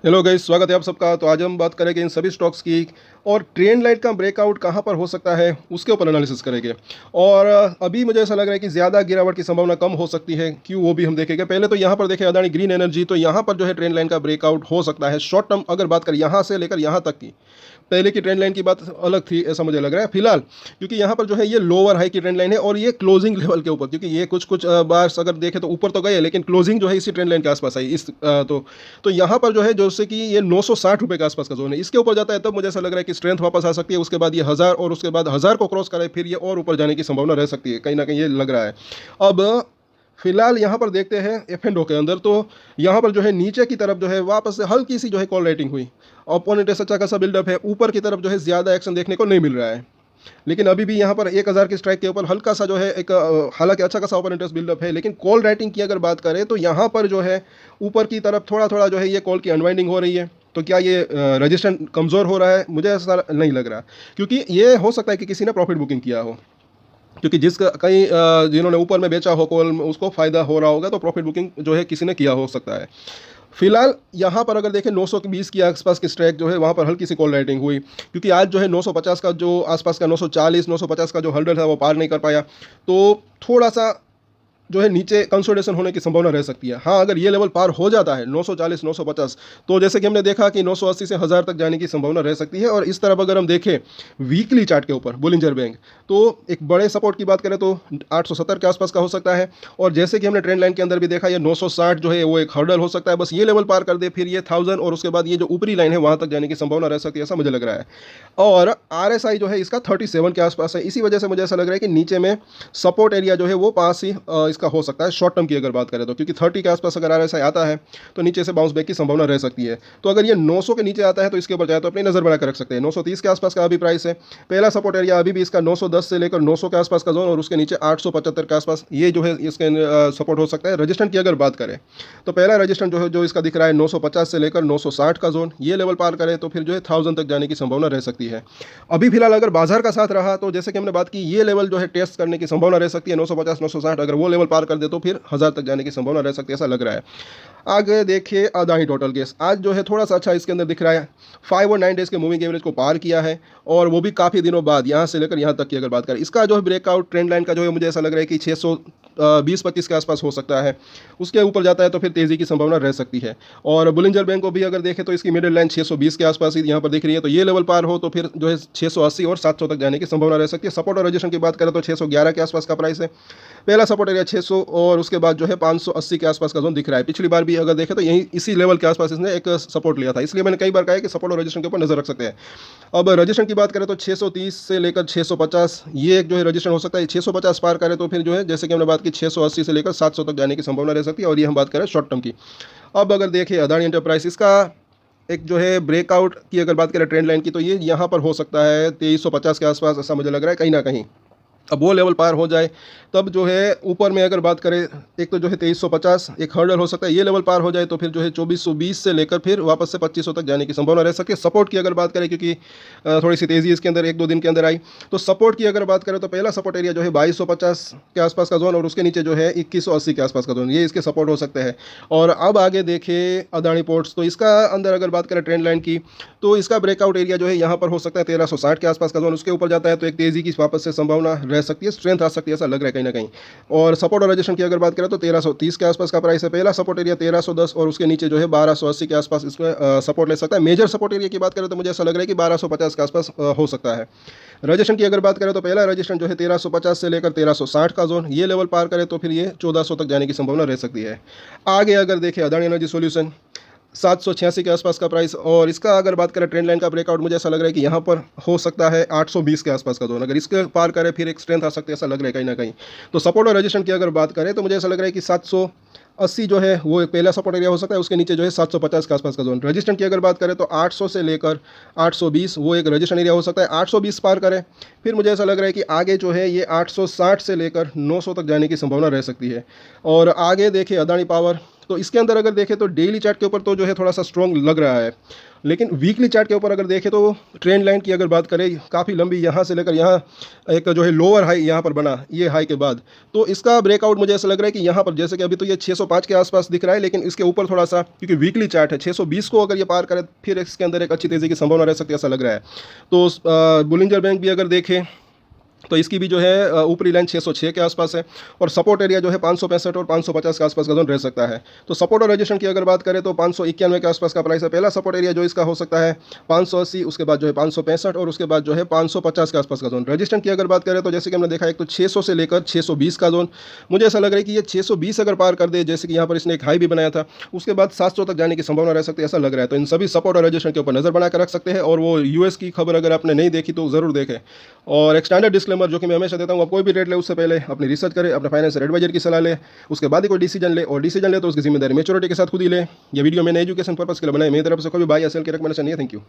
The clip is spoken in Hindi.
हेलो गाइस, स्वागत है आप सबका। तो आज हम बात करेंगे इन सभी स्टॉक्स की और ट्रेंड लाइन का ब्रेकआउट कहां पर हो सकता है उसके ऊपर एनालिसिस करेंगे। और अभी मुझे ऐसा लग रहा है कि ज़्यादा गिरावट की संभावना कम हो सकती है, क्यों वो भी हम देखेंगे। पहले तो यहां पर देखें अदानी ग्रीन एनर्जी, तो यहां पर जो है ट्रेंड लाइन का ब्रेकआउट हो सकता है। शॉर्ट टर्म अगर बात करें यहां से लेकर यहां तक की, पहले की ट्रेंड लाइन की बात अलग थी ऐसा मुझे लग रहा है फिलहाल, क्योंकि यहाँ पर जो है ये लोअर हाई की ट्रेंड लाइन है और ये क्लोजिंग लेवल के ऊपर, क्योंकि ये कुछ कुछ बार अगर देखें तो ऊपर तो गए लेकिन क्लोजिंग जो है इसी ट्रेंड लाइन के आसपास आई तो यहाँ पर जो है जैसे कि ये 960 रुपये के आसपास का जोन है, इसके ऊपर जाता है तब मुझे ऐसा लग रहा है कि स्ट्रेंथ वापस आ सकती है। उसके बाद ये 1000 और उसके बाद 1000 को क्रॉस करे फिर ये और ऊपर जाने की संभावना रह सकती है, कहीं ना कहीं ये लग रहा है। अब फिलहाल यहाँ पर देखते हैं F&O के अंदर, तो यहाँ पर जो है नीचे की तरफ जो है वापस से हल्की सी जो है कॉल राइटिंग हुई, अपोनेंट अच्छा खासा बिल्डअप है, ऊपर की तरफ जो है ज़्यादा एक्शन देखने को नहीं मिल रहा है। लेकिन अभी भी यहाँ पर 1000 की स्ट्राइक के ऊपर हल्का सा जो है एक हालांकि अच्छा खासा ओपन इंटरेस्ट बिल्डअप है, लेकिन कॉल राइटिंग की अगर बात करें तो यहाँ पर जो है ऊपर की तरफ थोड़ा थोड़ा जो है ये कॉल की अनवाइंडिंग हो रही है। तो क्या ये रजिस्ट्रेशन कमज़ोर हो रहा है? मुझे ऐसा नहीं लग रहा, क्योंकि ये हो सकता है कि किसी ने प्रॉफिट बुकिंग किया हो, क्योंकि जिसका कहीं जिन्होंने ऊपर में बेचा हो कॉल में उसको फ़ायदा हो रहा होगा, तो प्रॉफिट बुकिंग जो है किसी ने किया हो सकता है। फिलहाल यहाँ पर अगर देखें 920 के आसपास की स्ट्राइक जो है वहाँ पर हल्की सी कॉल राइटिंग हुई, क्योंकि आज जो है 950 का जो आसपास का 940 950 का जो होल्डर था वो पार नहीं कर पाया, तो थोड़ा सा जो है नीचे कंसोलिडेशन होने की संभावना रह सकती है। हाँ, अगर ये लेवल पार हो जाता है 940 950, तो जैसे कि हमने देखा कि 980 से 1000 तक जाने की संभावना रह सकती है। और इस तरफ अगर हम देखें वीकली चार्ट के ऊपर बोलिंजर बैंक, तो एक बड़े सपोर्ट की बात करें तो 870 के आसपास का हो सकता है। और जैसे कि हमने ट्रेंड लाइन के अंदर भी देखा, ये 960 जो है वो एक हर्डल हो सकता है, बस ये लेवल पार कर दे फिर ये 1000 और उसके बाद ये जो ऊपरी लाइन है वहाँ तक जाने की संभावना रह सकती है, ऐसा मुझे लग रहा है। और RSI जो है इसका 37 के आसपास है, इसी वजह से मुझे ऐसा लग रहा है कि नीचे में सपोर्ट एरिया जो है वो पास ही इसका हो सकता है शॉर्ट टर्म की अगर बात करें तो, क्योंकि 30 के आसपास अगर RSI आता है तो नीचे से बाउंस बैक की संभावना रह सकती है। तो अगर ये 900 के नीचे आता है तो इसके ऊपर जाए तो अपनी नजर बनाकर रख सकते हैं। 930 के आसपास का अभी प्राइस है, पहला सपोर्ट एरिया अभी भी इसका 910 से लेकर 900 के आसपास का जोन और उसके नीचे 875 के आसपास ये जो है इसके सपोर्ट हो सकता है। रजिस्ट्रेंट की अगर बात करें तो पहला रजिस्ट्रेंट जो है जो इसका दिख रहा है 950 से लेकर 960 का जोन, ये लेवल पार करे तो फिर जो है 1000 तक जाने की संभावना रह सकती है। अभी फिलहाल अगर बाजार का साथ रहा तो जैसे कि हमने बात की ये लेवल जो है टेस्ट करने की संभावना रह सकती है 950 960, अगर वो लेवल पार कर दे तो फिर 1000 तक जाने की संभावना रह सकती है, ऐसा लग रहा है। आगे देखिए अदानी टोटल गैस, आज जो है थोड़ा सा अच्छा इसके अंदर दिख रहा है, 5 और 9 डेज के मूविंग एवरेज को पार किया है और वो भी काफ़ी दिनों बाद, यहाँ से लेकर यहाँ तक की अगर बात करें। इसका जो है ब्रेकआउट ट्रेंड लाइन का जो है मुझे ऐसा लग रहा है कि 620-25 के आसपास हो सकता है, उसके ऊपर जाता है तो फिर तेज़ी की संभावना रह सकती है। और बुलिंजर बैंक को भी अगर देखें तो इसकी मिडिल लाइन 620 के आसपास ही यहाँ पर दिख रही है, तो ये लेवल पार हो तो फिर जो है 680 और 700 तक जाने की संभावना रह सकती है। सपोर्ट और रजिस्ट्रेशन की बात करें तो 611 के आसपास का प्राइस है, पहला सपोर्ट एरिया 600 और उसके बाद जो है 580 के आसपास का जोन दिख रहा है। पिछली बार भी अगर देखें तो यही इसी लेवल के आसपास इसने एक सपोर्ट लिया था, इसलिए मैंने कई बार कहा है कि सपोर्ट और रजिस्ट्रेशन के ऊपर नजर रख सकते हैं। अब रजिस्ट्रेशन की बात करें तो 630 से लेकर 650 ये एक जो है रजिस्ट्रेशन हो सकता है। 650 पार करें तो फिर जो है जैसे कि हमने बात की 680 से लेकर 700 तक जाने की संभावना रह सकती है, और ये हम बात करें शॉर्ट टर्म की। अब अगर देखें अदानी एंटरप्राइज, इसका एक जो है ब्रेकआउट की अगर बात करें ट्रेंड लाइन की, तो ये यहाँ पर हो सकता है 2350 के आसपास, ऐसा मुझे लग रहा है कहीं ना कहीं। अब वो लेवल पार हो जाए तब जो है ऊपर में अगर बात करें, एक तो जो है 2350 एक हर्डल हो सकता है, ये लेवल पार हो जाए तो फिर जो है 2420 से लेकर फिर वापस से 2500 तक जाने की संभावना रह सकती है। सपोर्ट की अगर बात करें, क्योंकि थोड़ी सी तेज़ी इसके अंदर 1-2 दिन के अंदर आई, तो सपोर्ट की अगर बात करें तो पहला सपोर्ट एरिया जो है 2250 के आसपास का जोन और उसके नीचे जो है 2180 के आसपास का जोन, ये इसके सपोर्ट हो सकते हैं। और अब आगे देखें अदानी पोर्ट्स, तो इसका अंदर अगर बात करें ट्रेंड लाइन की, तो इसका ब्रेकआउट एरिया जो है यहाँ पर हो सकता है 1360 के आसपास का जोन, उसके ऊपर जाता है तो एक तेज़ी की वापस से संभावना रह सकती है, स्ट्रेंथ आ सकती है, ऐसा लग रहा है कहीं ना कहीं। और सपोर्ट और रजिस्ट्रेशन की अगर बात करें तो 1330 के आसपास का प्राइस है, पहला सपोर्ट एरिया 1310 और उसके नीचे जो है 1280 के आसपास इसमें सपोर्ट ले सकता है। मेजर सपोर्ट एरिया की बात करें तो मुझे ऐसा लग रहा है कि 1250 के आसपास हो सकता है। रजिस्ट्रेशन की अगर बात करें तो पहला रजिस्ट्रेशन जो है 1350 से लेकर 1360 का जोन, ये लेवल पार करे तो फिर ये 1400 तक जाने की संभावना रह सकती है। आगे अगर देखें अदानी एनर्जी सॉल्यूशन, 786 के आसपास का प्राइस, और इसका अगर बात करें ट्रेंड लाइन का ब्रेकआउट, मुझे ऐसा लग रहा है कि यहाँ पर हो सकता है 820 के आसपास का जोन, अगर इसके पार करे फिर एक स्ट्रेंथ आ सकती है, ऐसा लग रहा है कहीं ना कहीं। तो सपोर्ट और रजिस्ट्रेशन की अगर बात करें तो मुझे ऐसा लग रहा है कि 780 जो है वो एक पहला सपोर्ट एरिया हो सकता है, उसके नीचे जो है 750 के आसपास का जोन। रजिस्ट्रेशन की अगर बात करें तो 800 से लेकर 820 वो एक रजिस्ट्रेशन एरिया हो सकता है, 820 पार करें फिर मुझे ऐसा लग रहा है कि आगे जो है ये 860 से लेकर 900 तक जाने की संभावना रह सकती है। और आगे देखिए अदानी पावर, तो इसके अंदर अगर देखें तो डेली चार्ट के ऊपर तो जो है थोड़ा सा स्ट्रॉन्ग लग रहा है, लेकिन वीकली चार्ट के ऊपर अगर देखें तो ट्रेंड लाइन की अगर बात करें काफ़ी लंबी, यहाँ से लेकर यहाँ एक जो है लोअर हाई यहाँ पर बना, ये हाई के बाद तो इसका ब्रेकआउट मुझे ऐसा लग रहा है कि यहाँ पर जैसे कि अभी तो ये 605 के आसपास दिख रहा है, लेकिन इसके ऊपर थोड़ा सा, क्योंकि वीकली चार्ट है, 620 को अगर ये पार करे फिर इसके अंदर एक अच्छी तेज़ी की संभावना रह सकती है, ऐसा लग रहा है। तो बुलिंजर बैंक भी अगर देखें तो इसकी भी जो है ऊपरी लाइन 606 के आसपास है, और सपोर्ट एरिया जो है 565 और 550 के आसपास का जोन रह सकता है। तो सपोर्ट और रेजिस्टेंस की अगर बात करें तो 591 के आसपास का प्राइस है। पहला सपोर्ट एरिया जो इसका हो सकता है 580, उसके बाद जो है 565 और उसके बाद जो है 550 के आसपास का जोन। रेजिस्टेंस की अगर बात करें तो जैसे कि हमने देखा एक तो 600 से लेकर 620 का जोन, मुझे ऐसा लग रहा है कि ये 620 अगर पार कर दे, जैसे कि यहाँ पर इसने एक हाई भी बनाया था, उसके बाद 700 तक जाने की संभावना रह सकती है, ऐसा लग रहा है। तो इन सभी सपोर्ट और रेजिस्टेंस के ऊपर नजर बनाकर रख सकते हैं, और वो यूएस की खबर अगर आपने नहीं देखी तो ज़रूर देखें। और एक स्टैंडर्ड डिस्क्लेमर जो कि मैं हमेशा देता हूँ, आप कोई भी ट्रेड ले उससे पहले अपनी रिसर्च करें, अपने फाइनेंशियल एडवाइजर की सलाह ले, उसके बाद ही कोई डिसीजन ले, और डिसीजन ले तो उसकी जिम्मेदारी मैच्योरिटी के साथ खुद ही ले। ये वीडियो मैंने एजुकेशन पर्पस के लिए बनाई, मेरी तरफ से कोई भी बाय या सेल की रिकमेंडेशन नहीं है। Thank you.